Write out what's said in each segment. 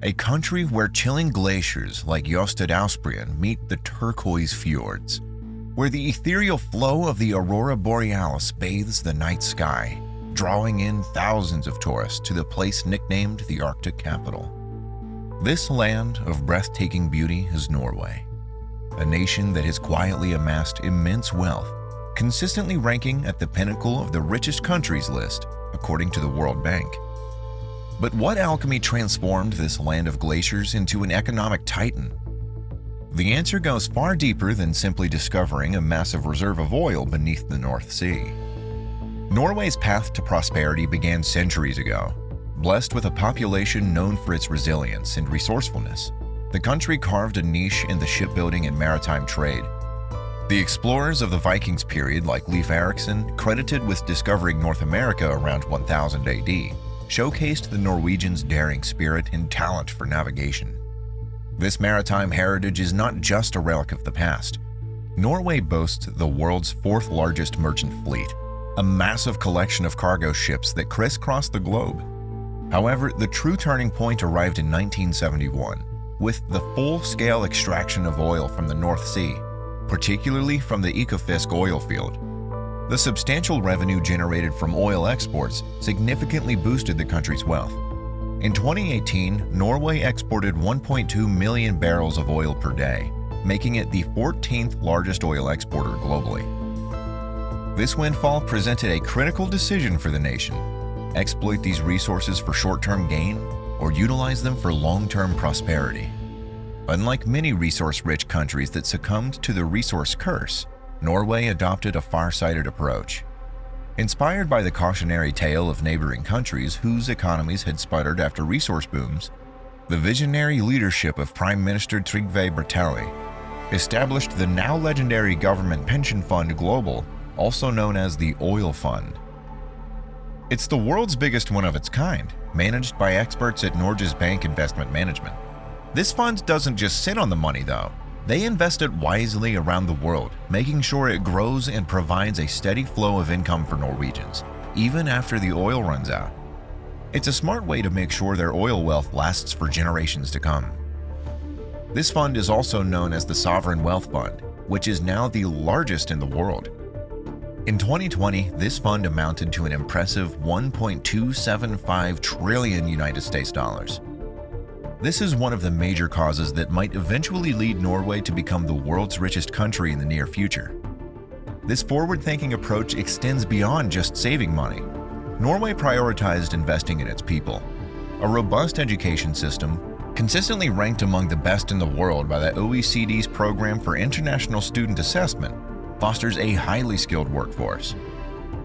a country where chilling glaciers like Jostedalsbreen meet the turquoise fjords, where the ethereal flow of the aurora borealis bathes the night sky, drawing in thousands of tourists to the place nicknamed the Arctic capital. This land of breathtaking beauty is Norway, a nation that has quietly amassed immense wealth, consistently ranking at the pinnacle of the richest countries list, according to the World Bank. But what alchemy transformed this land of glaciers into an economic titan? The answer goes far deeper than simply discovering a massive reserve of oil beneath the North Sea. Norway's path to prosperity began centuries ago. Blessed with a population known for its resilience and resourcefulness, the country carved a niche in the shipbuilding and maritime trade. The explorers of the Vikings period, like Leif Erikson, credited with discovering North America around 1000 AD, showcased the Norwegians' daring spirit and talent for navigation. This maritime heritage is not just a relic of the past. Norway boasts the world's fourth largest merchant fleet, a massive collection of cargo ships that crisscross the globe. However, the true turning point arrived in 1971, with the full-scale extraction of oil from the North Sea, particularly from the Ekofisk oil field. The substantial revenue generated from oil exports significantly boosted the country's wealth. In 2018, Norway exported 1.2 million barrels of oil per day, making it the 14th largest oil exporter globally. This windfall presented a critical decision for the nation: exploit these resources for short-term gain or utilize them for long-term prosperity. Unlike many resource-rich countries that succumbed to the resource curse, Norway adopted a far-sighted approach. Inspired by the cautionary tale of neighboring countries whose economies had sputtered after resource booms, the visionary leadership of Prime Minister Trygve Bratteli established the now legendary government pension fund Global, also known as the Oil Fund. It's the world's biggest one of its kind, managed by experts at Norges Bank Investment Management. This fund doesn't just sit on the money, though. They invest it wisely around the world, making sure it grows and provides a steady flow of income for Norwegians, even after the oil runs out. It's a smart way to make sure their oil wealth lasts for generations to come. This fund is also known as the Sovereign Wealth Fund, which is now the largest in the world. In 2020, this fund amounted to an impressive 1.275 trillion United States dollars. This is one of the major causes that might eventually lead Norway to become the world's richest country in the near future. This forward-thinking approach extends beyond just saving money. Norway prioritized investing in its people. A robust education system, consistently ranked among the best in the world by the OECD's Program for International Student Assessment, fosters a highly skilled workforce.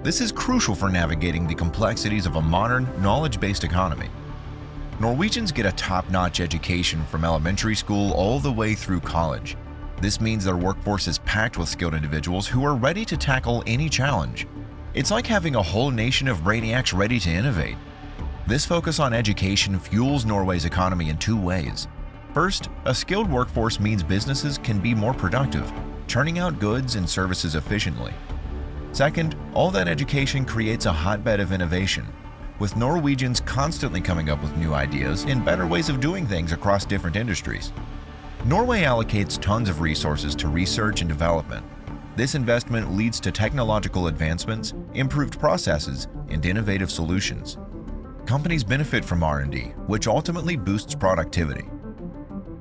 This is crucial for navigating the complexities of a modern, knowledge-based economy. Norwegians get a top-notch education from elementary school all the way through college. This means their workforce is packed with skilled individuals who are ready to tackle any challenge. It's like having a whole nation of brainiacs ready to innovate. This focus on education fuels Norway's economy in two ways. First, a skilled workforce means businesses can be more productive, churning out goods and services efficiently. Second, all that education creates a hotbed of innovation, with Norwegians constantly coming up with new ideas and better ways of doing things across different industries. Norway allocates tons of resources to research and development. This investment leads to technological advancements, improved processes, and innovative solutions. Companies benefit from R&D, which ultimately boosts productivity.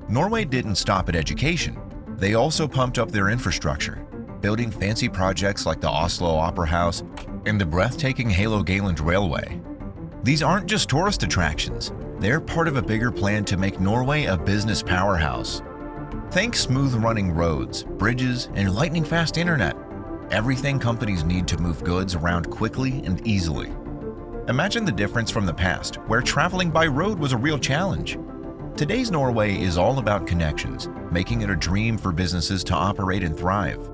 Norway didn't stop at education. They also pumped up their infrastructure, building fancy projects like the Oslo Opera House and the breathtaking Halo-Galand Railway. These aren't just tourist attractions. They're part of a bigger plan to make Norway a business powerhouse. Think smooth-running roads, bridges, and lightning-fast internet. Everything companies need to move goods around quickly and easily. Imagine the difference from the past, where traveling by road was a real challenge. Today's Norway is all about connections, making it a dream for businesses to operate and thrive.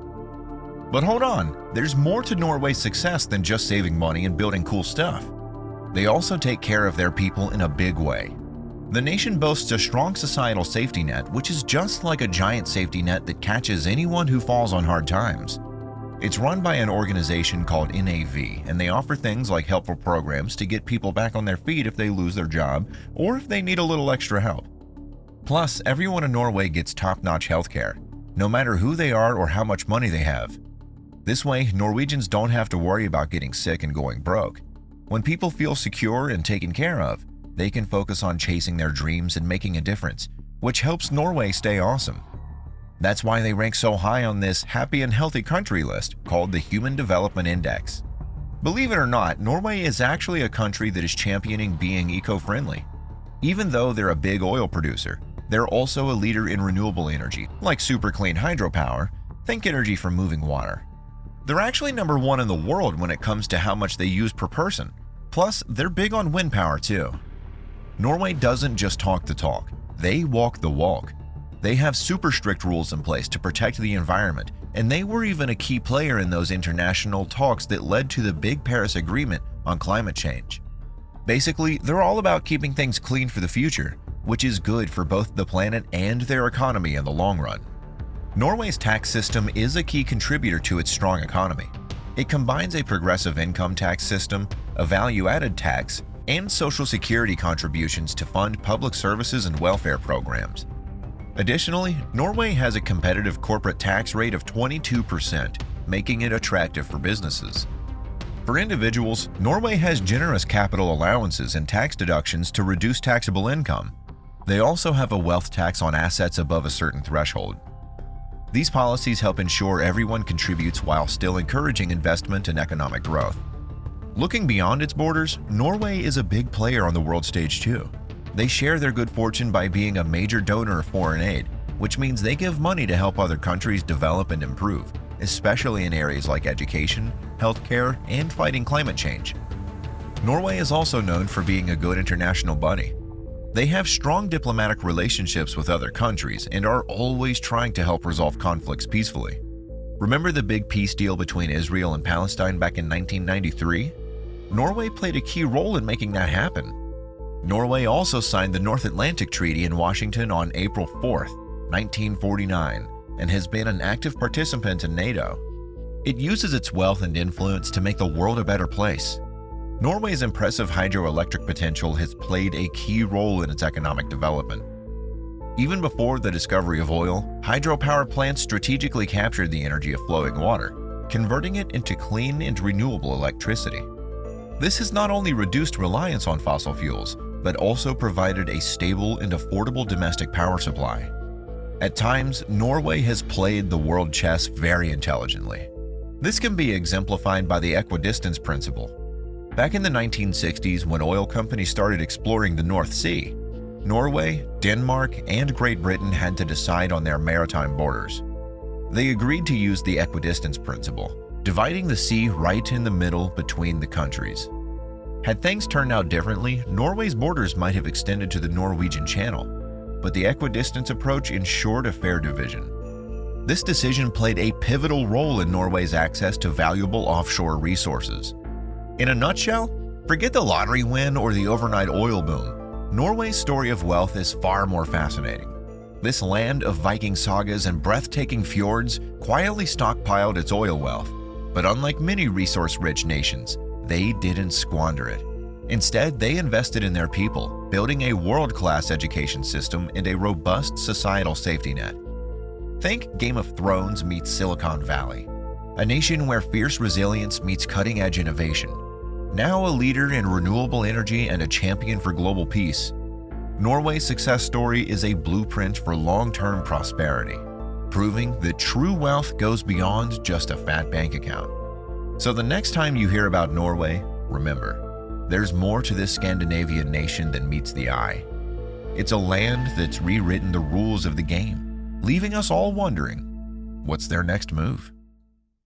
But hold on, there's more to Norway's success than just saving money and building cool stuff. They also take care of their people in a big way. The nation boasts a strong societal safety net, which is just like a giant safety net that catches anyone who falls on hard times. It's run by an organization called NAV, and they offer things like helpful programs to get people back on their feet if they lose their job or if they need a little extra help. Plus, everyone in Norway gets top-notch healthcare, no matter who they are or how much money they have. This way, Norwegians don't have to worry about getting sick and going broke. When people feel secure and taken care of, they can focus on chasing their dreams and making a difference, which helps Norway stay awesome. That's why they rank so high on this happy and healthy country list called the Human Development Index. Believe it or not, Norway is actually a country that is championing being eco-friendly. Even though they're a big oil producer, they're also a leader in renewable energy, like super clean hydropower. Think energy from moving water. They're actually number 1 in the world when it comes to how much they use per person. Plus, they're big on wind power too. Norway doesn't just talk the talk, they walk the walk. They have super strict rules in place to protect the environment, and they were even a key player in those international talks that led to the big Paris Agreement on climate change. Basically, they're all about keeping things clean for the future, which is good for both the planet and their economy in the long run. Norway's tax system is a key contributor to its strong economy. It combines a progressive income tax system, a value-added tax, and social security contributions to fund public services and welfare programs. Additionally, Norway has a competitive corporate tax rate of 22%, making it attractive for businesses. For individuals, Norway has generous capital allowances and tax deductions to reduce taxable income. They also have a wealth tax on assets above a certain threshold. These policies help ensure everyone contributes while still encouraging investment and economic growth. Looking beyond its borders, Norway is a big player on the world stage too. They share their good fortune by being a major donor of foreign aid, which means they give money to help other countries develop and improve, especially in areas like education, healthcare, and fighting climate change. Norway is also known for being a good international buddy. They have strong diplomatic relationships with other countries and are always trying to help resolve conflicts peacefully. Remember the big peace deal between Israel and Palestine back in 1993? Norway played a key role in making that happen. Norway also signed the North Atlantic Treaty in Washington on April 4, 1949, and has been an active participant in NATO. It uses its wealth and influence to make the world a better place. Norway's impressive hydroelectric potential has played a key role in its economic development. Even before the discovery of oil, hydropower plants strategically captured the energy of flowing water, converting it into clean and renewable electricity. This has not only reduced reliance on fossil fuels, but also provided a stable and affordable domestic power supply. At times, Norway has played the world chess very intelligently. This can be exemplified by the equidistance principle. Back in the 1960s, when oil companies started exploring the North Sea, Norway, Denmark, and Great Britain had to decide on their maritime borders. They agreed to use the equidistance principle, dividing the sea right in the middle between the countries. Had things turned out differently, Norway's borders might have extended to the Norwegian Channel, but the equidistance approach ensured a fair division. This decision played a pivotal role in Norway's access to valuable offshore resources. In a nutshell, forget the lottery win or the overnight oil boom. Norway's story of wealth is far more fascinating. This land of Viking sagas and breathtaking fjords quietly stockpiled its oil wealth, but unlike many resource-rich nations, they didn't squander it. Instead, they invested in their people, building a world-class education system and a robust societal safety net. Think Game of Thrones meets Silicon Valley, a nation where fierce resilience meets cutting-edge innovation. Now a leader in renewable energy and a champion for global peace, Norway's success story is a blueprint for long-term prosperity, proving that true wealth goes beyond just a fat bank account. So the next time you hear about Norway, remember, there's more to this Scandinavian nation than meets the eye. It's a land that's rewritten the rules of the game, leaving us all wondering, what's their next move?